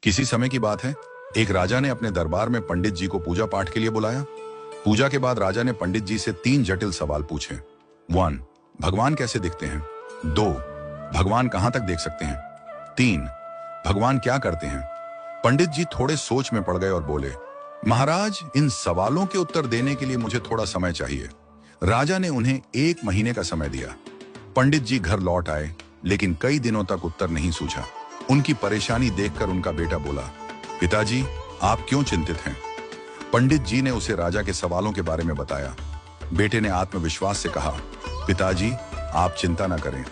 किसी समय की बात है, एक राजा ने अपने दरबार में पंडित जी को पूजा पाठ के लिए बुलाया। पूजा के बाद राजा ने पंडित जी से 3 जटिल सवाल पूछे। 1. भगवान कैसे दिखते हैं? 2. भगवान कहां तक देख सकते हैं? 3. भगवान क्या करते हैं? पंडित जी थोड़े सोच में पड़ गए और बोले, महाराज, इन सवालों के उत्तर देने के लिए मुझे थोड़ा समय चाहिए। राजा ने उन्हें 1 महीने का समय दिया। पंडित जी घर लौट आए, लेकिन कई दिनों तक उत्तर नहीं सूझा। उनकी परेशानी देखकर उनका बेटा बोला, पिताजी, आप क्यों चिंतित हैं? पंडित जी ने उसे राजा के सवालों के बारे में बताया। बेटे ने आत्मविश्वास से कहा, पिताजी, आप चिंता न करें,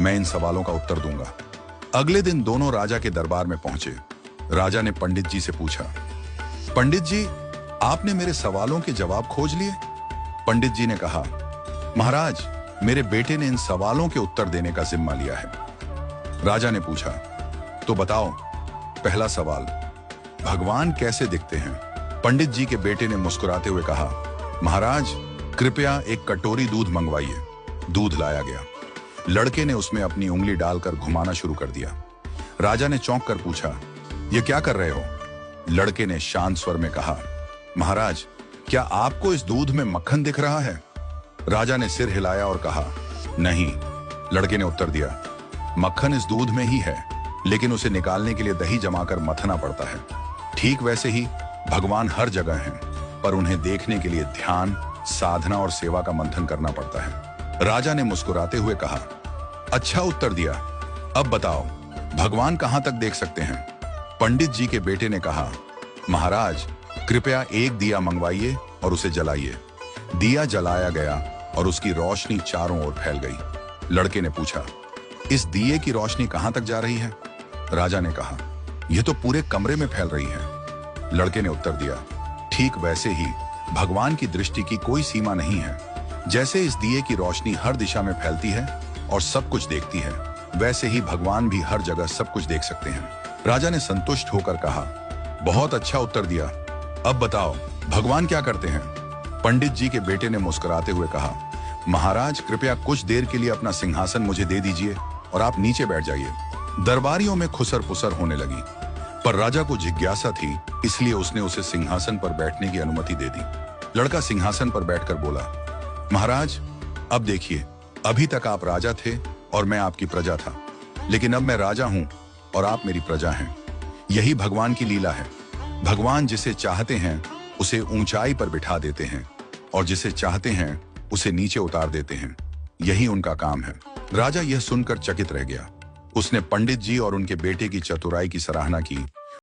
मैं इन सवालों का उत्तर दूंगा। अगले दिन दोनों राजा के दरबार में पहुंचे। राजा ने पंडित जी से पूछा, पंडित जी, आपने मेरे सवालों के जवाब खोज लिए? पंडित जी ने कहा, महाराज, मेरे बेटे ने इन सवालों के उत्तर देने का जिम्मा लिया है। राजा ने पूछा, तो बताओ, पहला सवाल, भगवान कैसे दिखते हैं? पंडित जी के बेटे ने मुस्कुराते हुए कहा, महाराज, कृपया एक कटोरी दूध मंगवाइए। दूध लाया गया। लड़के ने उसमें अपनी उंगली डालकर घुमाना शुरू कर दिया। राजा ने चौंक कर पूछा, यह क्या कर रहे हो? लड़के ने शांत स्वर में कहा, महाराज, क्या आपको इस दूध में मक्खन दिख रहा है? राजा ने सिर हिलाया और कहा, नहीं। लड़के ने उत्तर दिया, मक्खन इस दूध में ही है, लेकिन उसे निकालने के लिए दही जमाकर मथना पड़ता है। ठीक वैसे ही भगवान हर जगह हैं, पर उन्हें देखने के लिए ध्यान, साधना और सेवा का मंथन करना पड़ता है। राजा ने मुस्कुराते हुए कहा, अच्छा उत्तर दिया। अब बताओ, भगवान कहां तक देख सकते हैं? पंडित जी के बेटे ने कहा, महाराज, कृपया एक दिया मंगवाइए और उसे जलाइए। दिया जलाया गया और उसकी रोशनी चारों ओर फैल गई। लड़के ने पूछा, इस दिए की रोशनी कहां तक जा रही है? राजा ने कहा, यह तो पूरे कमरे में फैल रही है। लड़के ने उत्तर दिया, ठीक वैसे ही भगवान की दृष्टि की कोई सीमा नहीं है। जैसे इस दिए की रोशनी हर दिशा में फैलती है और सब कुछ देखती है, वैसे ही भगवान भी हर जगह सब कुछ देख सकते हैं। राजा ने संतुष्ट होकर कहा, बहुत अच्छा उत्तर दिया। अब बताओ, भगवान क्या करते हैं? पंडित जी के बेटे ने मुस्कुराते हुए कहा, महाराज, कृपया कुछ देर के लिए अपना सिंहासन मुझे दे दीजिए और आप नीचे बैठ जाइए। दरबारियों में खुसर पुसर होने लगी, पर राजा को जिज्ञासा थी, इसलिए उसने उसे सिंहासन पर बैठने की अनुमति दे दी। लड़का सिंहासन पर बैठकर बोला, महाराज, अब देखिए, अभी तक आप राजा थे और मैं आपकी प्रजा था, लेकिन अब मैं राजा हूं और आप मेरी प्रजा हैं। यही भगवान की लीला है। भगवान जिसे चाहते हैं उसे ऊंचाई पर बिठा देते हैं और जिसे चाहते हैं उसे नीचे उतार देते हैं। यही उनका काम है। राजा यह सुनकर चकित रह गया। उसने पंडित जी और उनके बेटे की चतुराई की सराहना की